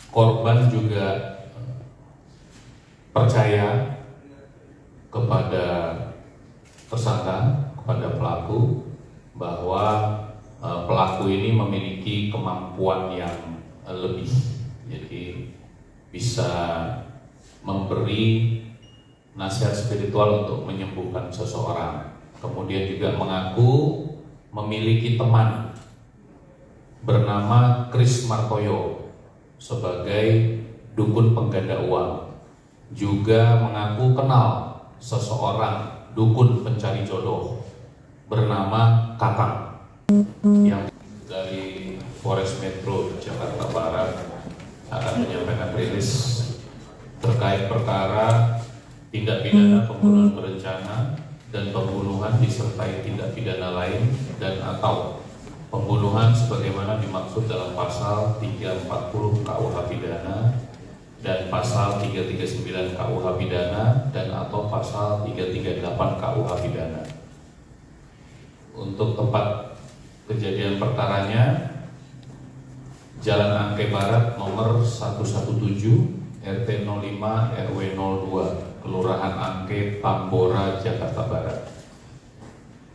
Korban juga percaya kepada tersangka, kepada pelaku, bahwa pelaku ini memiliki kemampuan yang lebih, jadi bisa memberi nasihat spiritual untuk menyembuhkan seseorang. Kemudian juga mengaku memiliki teman bernama Kris Martoyo sebagai dukun pengganda uang. Juga mengaku kenal seseorang dukun pencari jodoh bernama Kakang yang dari Polres Metro Jakarta Barat akan menyampaikan rilis terkait perkara tindak pidana pembunuhan berencana dan pembunuhan disertai tindak pidana lain dan atau pembunuhan sebagaimana dimaksud dalam pasal 340 KUH pidana dan pasal 339 KUH pidana dan atau pasal 338 KUH pidana. Untuk tempat kejadian perkaranya, Jalan Angke Barat nomor 117 RT 05 RW 02 Kelurahan Angke Tambora Jakarta Barat.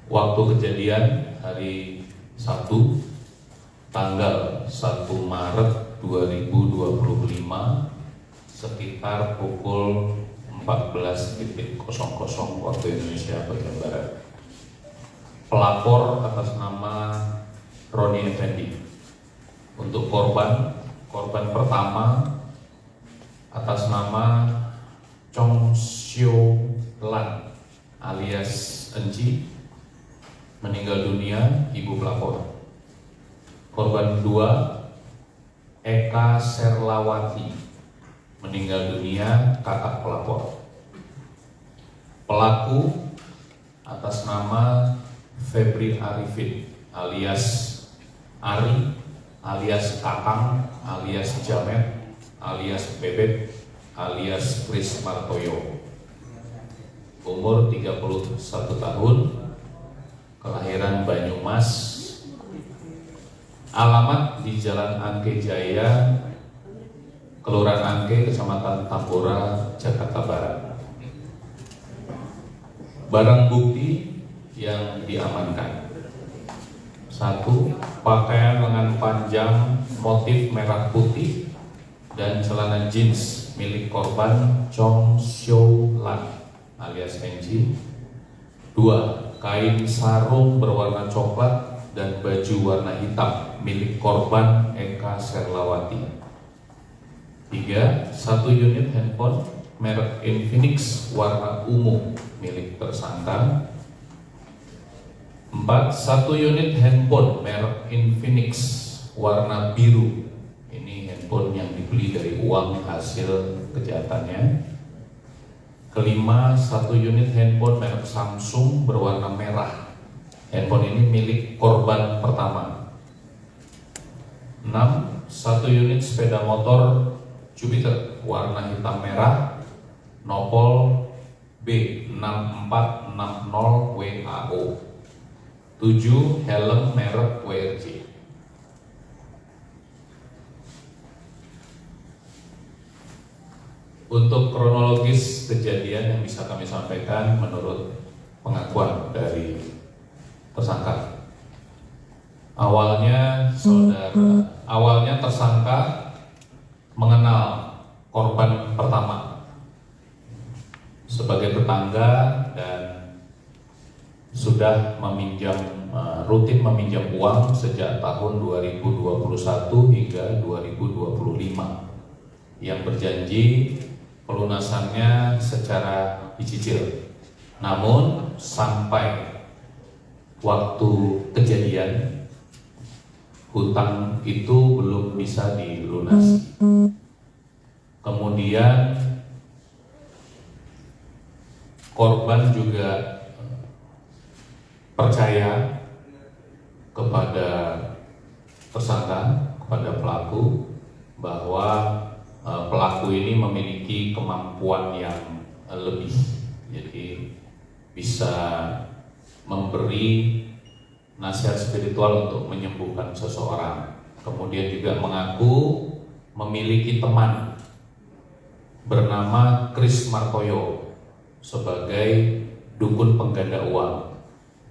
Waktu kejadian hari Sabtu tanggal 1 Maret 2025 sekitar pukul 14.00 waktu Indonesia bagian Barat. Pelapor atas nama Roni Effendi. Untuk korban pertama atas nama Chong Sio Lan alias Enci meninggal dunia, ibu pelapor. Korban kedua Eka Serlawati meninggal dunia, kakak pelapor. Pelaku atas nama Febri Arifin alias Ari alias Kakang alias Jamet alias Bebek alias Kris Martoyo, umur 31 tahun, kelahiran Banyumas, alamat di Jalan Angke Jaya, Kelurahan Angke, Kecamatan Tambora, Jakarta Barat. Barang bukti yang diamankan: 1. Pakaian lengan panjang motif merah putih dan celana jeans milik korban Chong Sio Lan alias Enji. 2. Kain sarung berwarna coklat dan baju warna hitam milik korban Eka Serlawati. 3. 1 unit handphone merek Infinix warna ungu milik tersangka. 4. 1 unit handphone merek Infinix warna biru. Ini handphone yang dibeli dari uang hasil kejahatannya. Kelima, 1 unit handphone merek Samsung berwarna merah. Handphone ini milik korban pertama. 6. 1 unit sepeda motor Jupiter warna hitam merah nopol B6460 WAO. 7. Helm merek WRC. Untuk kronologis kejadian yang bisa kami sampaikan menurut pengakuan dari tersangka. Awalnya tersangka mengenal korban pertama sebagai tetangga dan sudah rutin meminjam uang sejak tahun 2021 hingga 2025 yang berjanji pelunasannya secara dicicil. Namun sampai waktu kejadian hutang itu belum bisa dilunasi. Kemudian korban juga percaya kepada tersangka, kepada pelaku, bahwa pelaku ini memiliki kemampuan yang lebih, jadi bisa memberi nasihat spiritual untuk menyembuhkan seseorang. Kemudian juga mengaku memiliki teman bernama Kris Martoyo sebagai dukun pengganda uang,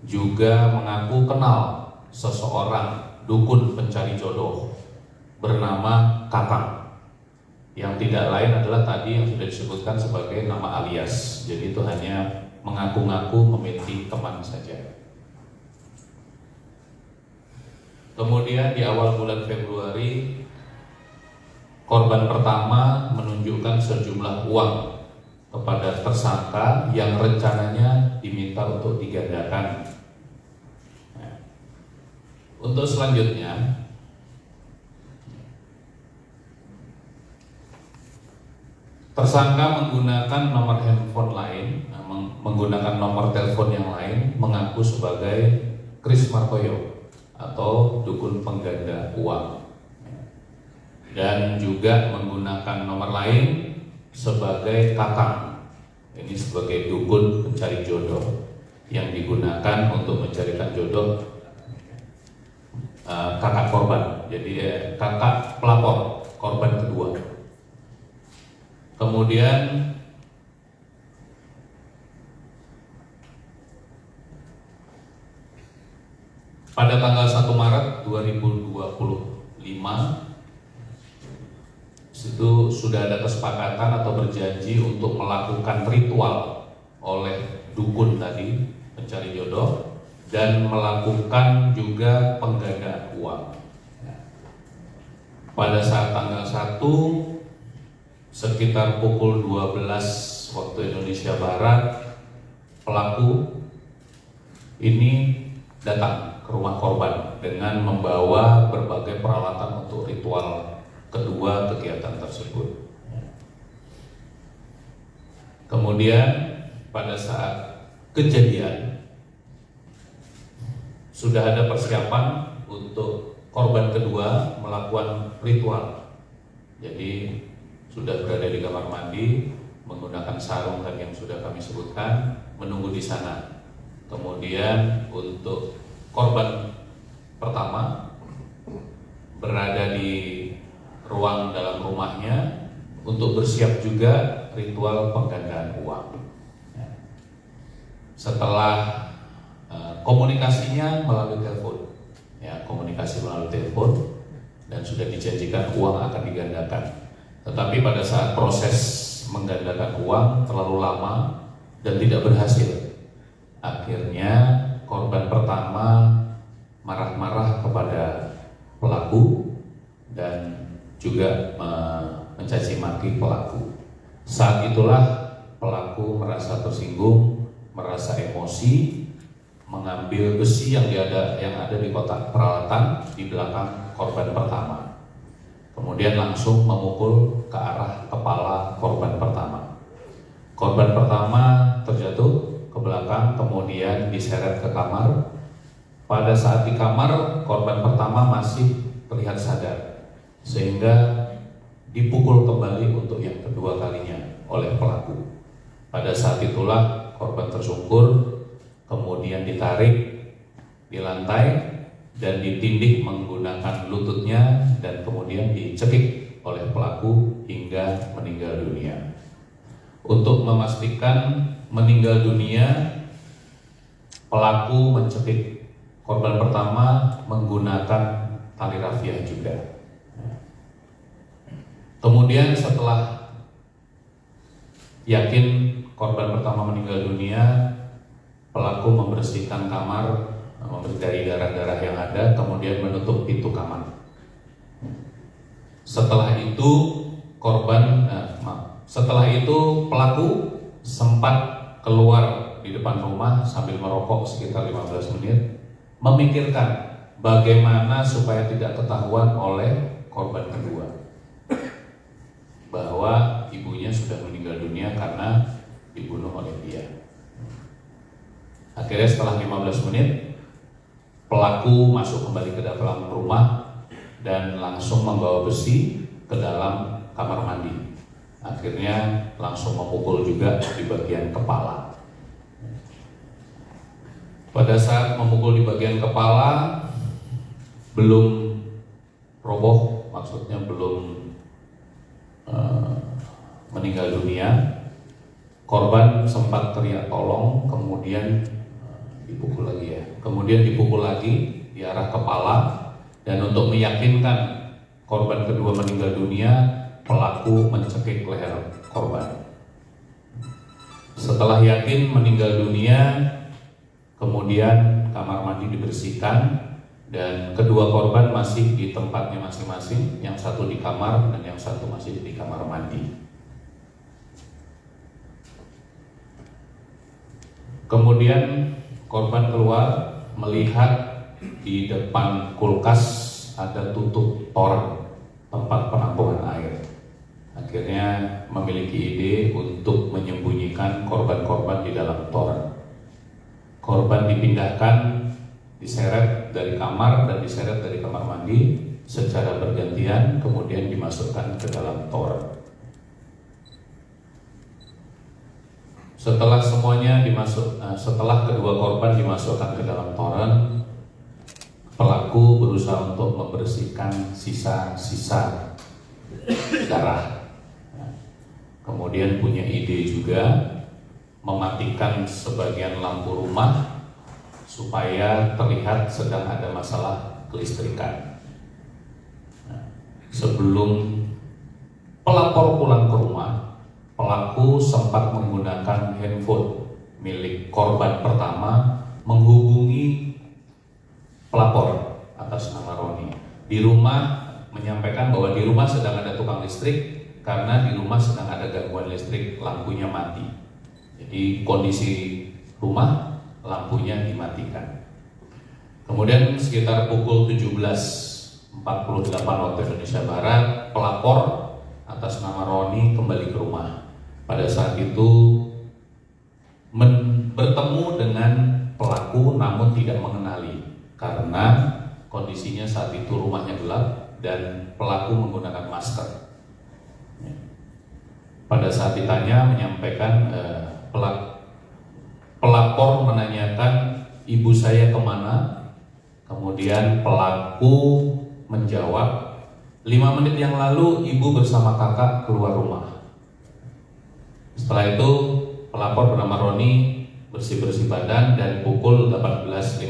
juga mengaku kenal seseorang dukun pencari jodoh bernama Kakang, yang tidak lain adalah tadi yang sudah disebutkan sebagai nama alias. Jadi itu hanya mengaku-ngaku memiliki teman saja. Kemudian di awal bulan Februari, korban pertama menunjukkan sejumlah uang kepada tersangka yang rencananya diminta untuk digandakan. Nah, untuk selanjutnya, tersangka menggunakan nomor handphone lain, menggunakan nomor telepon yang lain, mengaku sebagai Kris Martoyo atau dukun pengganda uang, dan juga menggunakan nomor lain sebagai Kakang, ini sebagai dukun pencari jodoh yang digunakan untuk mencarikan jodoh kakak korban, jadi kakak pelapor korban kedua. Kemudian pada tanggal 1 Maret 2025 itu sudah ada kesepakatan atau berjanji untuk melakukan ritual oleh dukun tadi pencari jodoh dan melakukan juga penggandaan uang. Pada saat tanggal 1 sekitar pukul 12 waktu Indonesia Barat, pelaku ini datang ke rumah korban dengan membawa berbagai peralatan untuk ritual kedua kegiatan tersebut. Kemudian pada saat kejadian sudah ada persiapan untuk korban kedua melakukan ritual. Jadi sudah berada di kamar mandi menggunakan sarung tadi yang sudah kami sebutkan, menunggu di sana. Kemudian untuk korban pertama berada di ruang dalam rumahnya untuk bersiap juga ritual penggandaan uang. Setelah komunikasinya melalui telepon, komunikasi melalui telepon, dan sudah dijanjikan uang akan digandakan. Tetapi pada saat proses menggandakan uang terlalu lama dan tidak berhasil. Akhirnya korban pertama marah-marah kepada pelaku dan juga mencaci maki pelaku. Saat itulah pelaku merasa tersinggung, merasa emosi, mengambil besi yang ada di kotak peralatan di belakang korban pertama. Kemudian langsung memukul ke arah kepala korban pertama. Korban pertama terjatuh ke belakang, kemudian diseret ke kamar. Pada saat di kamar, korban pertama masih terlihat sadar, sehingga dipukul kembali untuk yang kedua kalinya oleh pelaku. Pada saat itulah korban tersungkur, kemudian ditarik di lantai dan ditindih menggunakan lututnya dan kemudian dicekik oleh pelaku hingga meninggal dunia. Untuk memastikan meninggal dunia, pelaku mencekik korban pertama menggunakan tali rafia juga. Kemudian setelah yakin korban pertama meninggal dunia, pelaku membersihkan kamar dari darah-darah yang ada, kemudian menutup pintu kamar. Setelah itu pelaku sempat keluar di depan rumah sambil merokok sekitar 15 menit, memikirkan bagaimana supaya tidak ketahuan oleh korban kedua bahwa ibunya sudah meninggal dunia karena dibunuh oleh dia. Akhirnya setelah 15 menit, pelaku masuk kembali ke dalam rumah dan langsung membawa besi ke dalam kamar mandi. Akhirnya langsung memukul juga di bagian kepala. Pada saat memukul di bagian kepala, belum roboh, maksudnya belum meninggal dunia. Korban sempat teriak tolong, kemudian dipukul lagi ya. Kemudian dipukul lagi di arah kepala, dan untuk meyakinkan korban kedua meninggal dunia, pelaku mencekik leher korban. Setelah yakin meninggal dunia, kemudian kamar mandi dibersihkan dan kedua korban masih di tempatnya masing-masing, yang satu di kamar dan yang satu masih di kamar mandi. Kemudian korban keluar melihat di depan kulkas ada tutup toren tempat penampungan air. Akhirnya memiliki ide untuk menyembunyikan korban-korban di dalam toren. Korban dipindahkan, diseret dari kamar dan diseret dari kamar mandi secara bergantian, kemudian dimasukkan ke dalam toren. Setelah setelah kedua korban dimasukkan ke dalam toren, pelaku berusaha untuk membersihkan sisa-sisa darah. Kemudian punya ide juga mematikan sebagian lampu rumah supaya terlihat sedang ada masalah kelistrikan. Sebelum pelapor pulang ke rumah, pelaku sempat menggunakan handphone milik korban pertama menghubungi pelapor atas nama Roni. Di rumah menyampaikan bahwa di rumah sedang ada tukang listrik karena di rumah sedang ada gangguan listrik, lampunya mati. Jadi kondisi rumah lampunya dimatikan. Kemudian sekitar pukul 17.48 waktu Indonesia Barat, pelapor atas nama Roni kembali ke rumah. Pada saat itu bertemu dengan pelaku namun tidak mengenali karena kondisinya saat itu rumahnya gelap dan pelaku menggunakan masker. Pada saat ditanya menyampaikan pelapor menanyakan ibu saya kemana, kemudian pelaku menjawab 5 menit yang lalu ibu bersama kakak keluar rumah. Setelah itu pelapor bernama Roni bersih-bersih badan dan pukul 18.56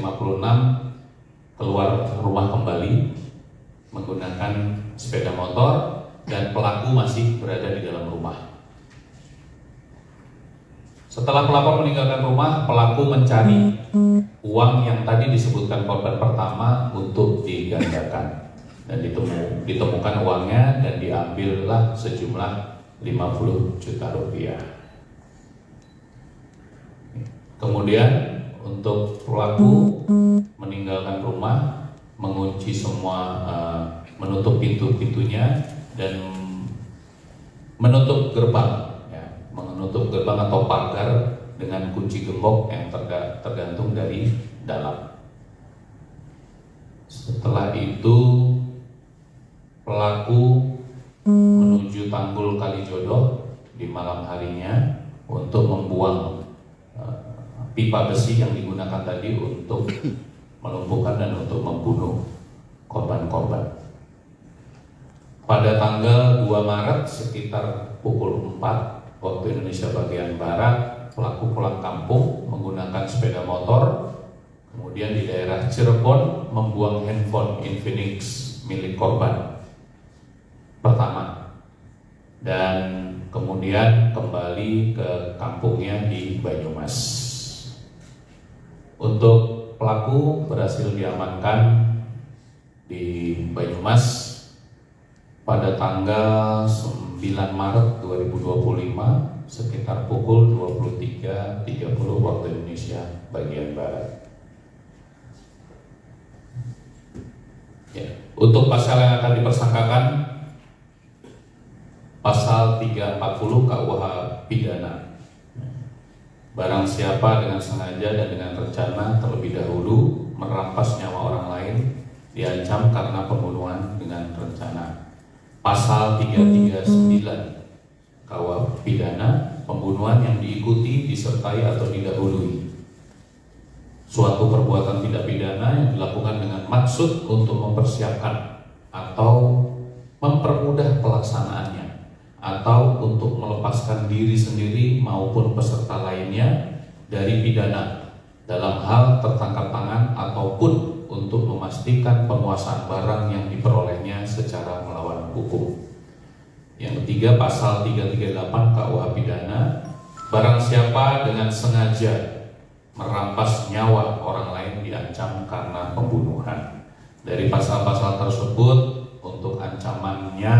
keluar rumah kembali menggunakan sepeda motor dan pelaku masih berada di dalam rumah. Setelah pelapor meninggalkan rumah, pelaku mencari uang yang tadi disebutkan korban pertama untuk digandakan. Dan ditemukan uangnya dan diambillah sejumlah 50 juta rupiah. Kemudian untuk pelaku meninggalkan rumah, mengunci semua, menutup pintu-pintunya dan menutup gerbang, menutup gerbang atau pagar dengan kunci gembok yang tergantung dari dalam. Setelah itu pelaku menuju Tanggul Kalijodo di malam harinya untuk membuang pipa besi yang digunakan tadi untuk melumpuhkan dan untuk membunuh korban-korban. Pada tanggal 2 Maret sekitar pukul 4 waktu Indonesia bagian Barat, pelaku pulang kampung menggunakan sepeda motor, kemudian di daerah Cirebon membuang handphone Infinix milik korban pertama, dan kemudian kembali ke kampungnya di Banyumas. Untuk pelaku berhasil diamankan di Banyumas pada tanggal 9 Maret 2025 sekitar pukul 23.30 waktu Indonesia bagian Barat. Ya. Untuk pasal yang akan dipersangkakan, pasal 340 KUH pidana. Barang siapa dengan sengaja dan dengan rencana terlebih dahulu merampas nyawa orang lain diancam karena pembunuhan dengan rencana. Pasal 339 KUH pidana, pembunuhan yang diikuti, disertai atau didahului suatu perbuatan tidak pidana yang dilakukan dengan maksud untuk mempersiapkan atau mempermudah pelaksanaannya atau untuk melepaskan diri sendiri maupun peserta lainnya dari pidana dalam hal tertangkap tangan ataupun untuk memastikan penguasaan barang yang diperolehnya secara melawan hukum. Yang ketiga, pasal 338 KUH pidana, barang siapa dengan sengaja merampas nyawa orang lain diancam karena pembunuhan. Dari pasal-pasal tersebut untuk ancamannya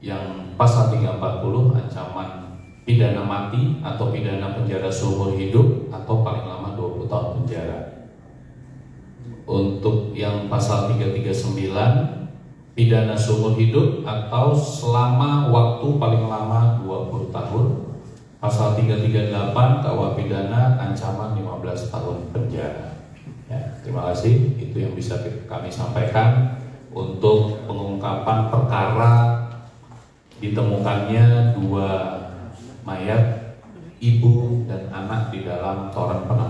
yang pasal 340 ancaman pidana mati atau pidana penjara seumur hidup atau paling lama 20 tahun penjara. Untuk yang pasal 339 pidana seumur hidup atau selama waktu paling lama 20 tahun. Pasal 338 KUH pidana ancaman 15 tahun penjara. Ya, terima kasih. Itu yang bisa kami sampaikan untuk pengungkapan perkara ditemukannya 2 mayat ibu dan anak di dalam toren penampungan